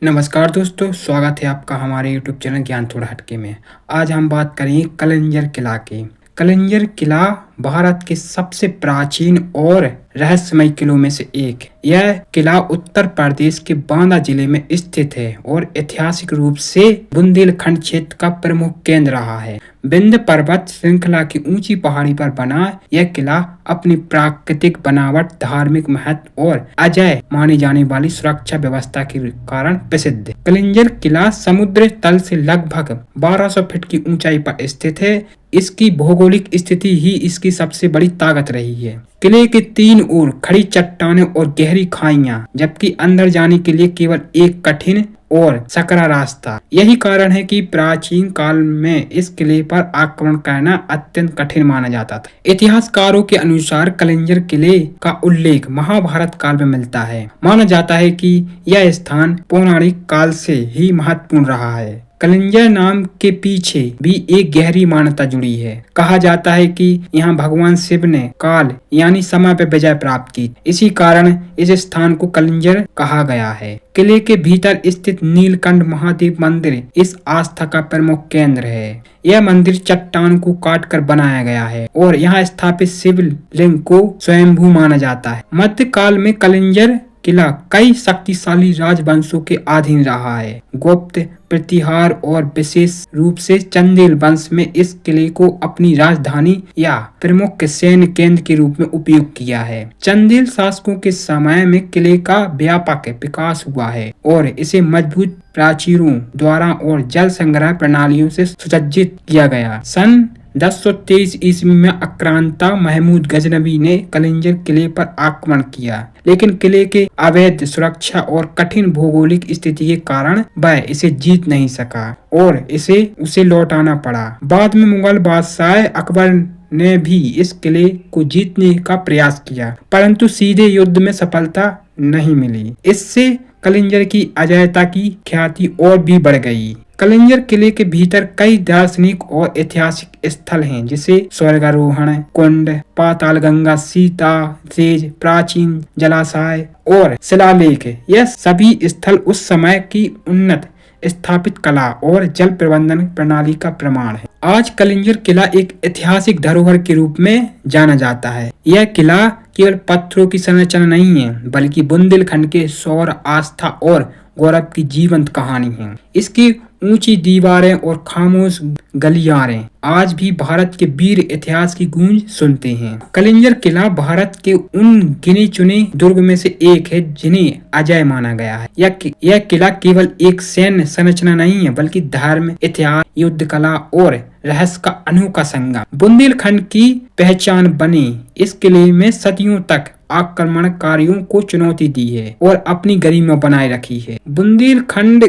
नमस्कार दोस्तों, स्वागत है आपका हमारे YouTube चैनल ज्ञान थोड़ा हटके में। आज हम बात करेंगे कलिंजर किला की। कलिंजर किला भारत के सबसे प्राचीन और रहस्यमय किलों में से एक है। यह किला उत्तर प्रदेश के बांदा जिले में स्थित है और ऐतिहासिक रूप से बुंदेलखंड क्षेत्र का प्रमुख केंद्र रहा है। विंध्य पर्वत श्रृंखला की ऊंची पहाड़ी पर बना यह किला अपनी प्राकृतिक बनावट, धार्मिक महत्व और अजय मानी जाने वाली सुरक्षा व्यवस्था के कारण प्रसिद्ध है। कलिंजर किला समुद्र तल से लगभग 1200 फीट की ऊंचाई पर स्थित है। इसकी भौगोलिक स्थिति ही इसकी सबसे बड़ी ताकत रही है। किले के तीन ओर खड़ी चट्टानें और गहरी खाइयां, जबकि अंदर जाने के लिए केवल एक कठिन और सकरा रास्ता। यही कारण है कि प्राचीन काल में इस किले पर आक्रमण करना अत्यंत कठिन माना जाता था। इतिहासकारों के अनुसार कलिंजर किले का उल्लेख महाभारत काल में मिलता है। माना जाता है कि यह स्थान पौराणिक काल से ही महत्वपूर्ण रहा है। कलिंजर नाम के पीछे भी एक गहरी मान्यता जुड़ी है। कहा जाता है कि यहाँ भगवान शिव ने काल यानी समय पर विजय प्राप्त की। इसी कारण इस स्थान को कलिंजर कहा गया है। किले के भीतर स्थित नीलकंठ महादेव मंदिर इस आस्था का प्रमुख केंद्र है। यह मंदिर चट्टान को काटकर बनाया गया है और यहाँ स्थापित शिवलिंग को स्वयंभू माना जाता है। मध्यकाल में कलिंजर किला कई शक्तिशाली राजवंशों के अधीन रहा है। गुप्त, प्रतिहार और विशेष रूप से चंदेल वंश में इस किले को अपनी राजधानी या प्रमुख सैन्य केंद्र के रूप में उपयोग किया है। चंदेल शासकों के समय में किले का व्यापक विकास हुआ है और इसे मजबूत प्राचीरों द्वारा और जल संग्रह प्रणालियों से सुसज्जित किया गया। सन 1023 ईस्वी में आक्रांता महमूद गजनवी ने कलिंजर किले पर आक्रमण किया, लेकिन किले के अवैध सुरक्षा और कठिन भौगोलिक स्थिति के कारण वह इसे जीत नहीं सका और उसे लौटाना पड़ा। बाद में मुगल बादशाह अकबर ने भी इस किले को जीतने का प्रयास किया, परंतु सीधे युद्ध में सफलता नहीं मिली। इससे कलिंजर की अजयता की ख्याति और भी बढ़ गई। कलिंजर किले के भीतर कई दार्शनिक और ऐतिहासिक स्थल हैं, जैसे स्वर्गारोहण कुंड, पाताल गंगा, सीता सेज, प्राचीन जलाशय और शिलालेख। यह सभी स्थल उस समय की उन्नत स्थापित कला और जल प्रबंधन प्रणाली का प्रमाण है। आज कलिंजर किला एक ऐतिहासिक धरोहर के रूप में जाना जाता है। यह किला केवल पत्थरों की संरचना नहीं है, बल्कि बुंदेलखंड के शौर्य, आस्था और गौरव की जीवंत कहानी है। इसकी ऊंची दीवारें और खामोश गलियारे आज भी भारत के वीर इतिहास की गूंज सुनते हैं। कलिंजर किला भारत के उन गिने चुने दुर्ग में से एक है जिन्हें अजय माना गया है। यह किला केवल एक सैन्य संरचना नहीं है, बल्कि धर्म, इतिहास, युद्ध कला और रहस्य का अनोखा संगम बुंदेलखंड की पहचान बने। इस किले में सदियों तक आक्रमणकारियों को चुनौती दी है और अपनी गरिमा बनाए रखी है। बुंदेलखंड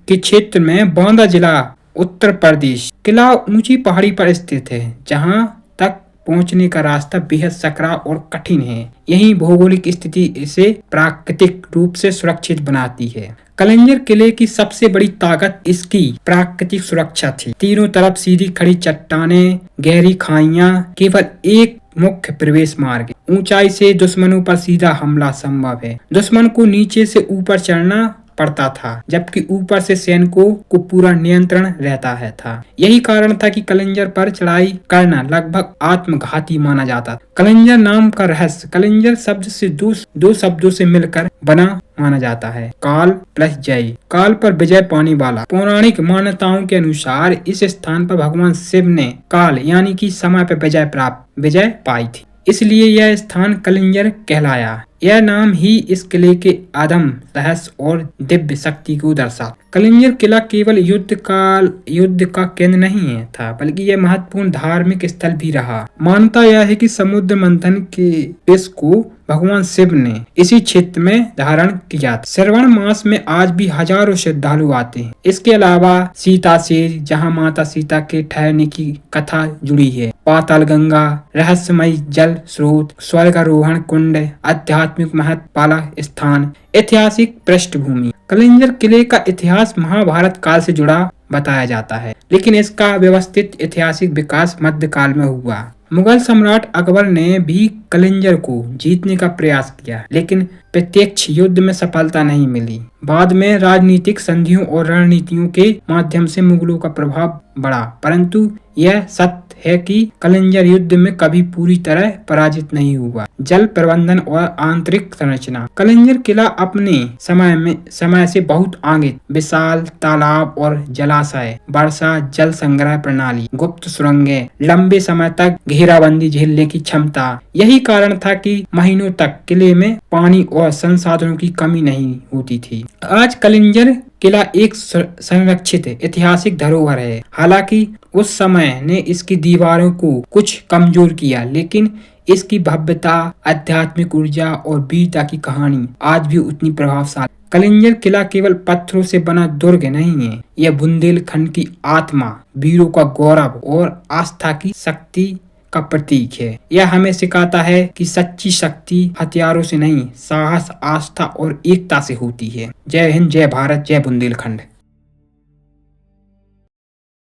के क्षेत्र में बांदा जिला, उत्तर प्रदेश। किला ऊंची पहाड़ी पर स्थित है, जहां तक पहुंचने का रास्ता बेहद सकरा और कठिन है। यही भौगोलिक स्थिति इसे प्राकृतिक रूप से सुरक्षित बनाती है। कलिंजर किले की सबसे बड़ी ताकत इसकी प्राकृतिक सुरक्षा थी। तीनों तरफ सीधी खड़ी चट्टानें, गहरी खाइयां, केवल एक मुख्य प्रवेश मार्ग। ऊंचाई से दुश्मनों पर सीधा हमला संभव है। दुश्मन को नीचे से ऊपर चढ़ना पड़ता था, जबकि ऊपर से सैनिकों को पूरा नियंत्रण रहता था। यही कारण था कि कलिंजर पर चढ़ाई करना लगभग आत्मघाती माना जाता था। कलिंजर नाम का रहस्य कलिंजर शब्द से दो शब्दों से मिलकर बना माना जाता है, काल प्लस जय। काल पर विजय पाने वाला। पौराणिक मान्यताओं के अनुसार इस स्थान पर भगवान शिव ने काल यानी कि समय पर विजय पाई थी, इसलिए यह स्थान कलिंजर कहलाया। यह नाम ही इस किले के अदम्य रहस्य और दिव्य शक्ति को दर्शाता। कलिंजर किला केवल युद्ध का केंद्र नहीं था, बल्कि यह महत्वपूर्ण धार्मिक स्थल भी रहा। मान्यता यह है कि समुद्र मंथन के विष को भगवान शिव ने इसी क्षेत्र में धारण किया। श्रावण मास में आज भी हजारों श्रद्धालु आते हैं। इसके अलावा सीता सेज, जहाँ माता सीता के ठहरने की कथा जुड़ी है, पाताल गंगा, रहस्यमय जल स्रोत, स्वर्गारोहण कुंड, आध्यात्मिक महत्व वाला स्थान, ऐतिहासिक पृष्ठभूमि। कलिंजर किले का इतिहास महाभारत काल से जुड़ा बताया जाता है, लेकिन इसका व्यवस्थित ऐतिहासिक विकास मध्यकाल में हुआ। मुगल सम्राट अकबर ने भी कलिंजर को जीतने का प्रयास किया, लेकिन प्रत्यक्ष युद्ध में सफलता नहीं मिली। बाद में राजनीतिक संधियों और रणनीतियों के माध्यम से मुगलों का प्रभाव बढ़ा, परंतु यह सत्य है कि कलिंजर युद्ध में कभी पूरी तरह पराजित नहीं हुआ। जल प्रबंधन और आंतरिक संरचना। कलिंजर किला अपने समय से बहुत आगे, विशाल तालाब और जलाशय, वर्षा जल संग्रह प्रणाली, गुप्त सुरंगें, लंबे समय तक घेराबंदी झेलने की क्षमता, यही कारण था कि महीनों तक किले में पानी और संसाधनों की कमी नहीं होती थी। आज कलिंजर किला एक संरक्षित ऐतिहासिक धरोहर है। हालांकि उस समय ने इसकी दीवारों को कुछ कमजोर किया, लेकिन इसकी भव्यता, आध्यात्मिक ऊर्जा और वीरता की कहानी आज भी उतनी प्रभावशाली। कलिंजर किला केवल पत्थरों से बना दुर्ग नहीं है, यह बुंदेलखंड की आत्मा, वीरों का गौरव और आस्था की शक्ति का प्रतीक है। यह हमें सिखाता है कि सच्ची शक्ति हथियारों से नहीं, साहस, आस्था और एकता से होती है। जय हिंद, जय भारत, जय बुंदेलखंड।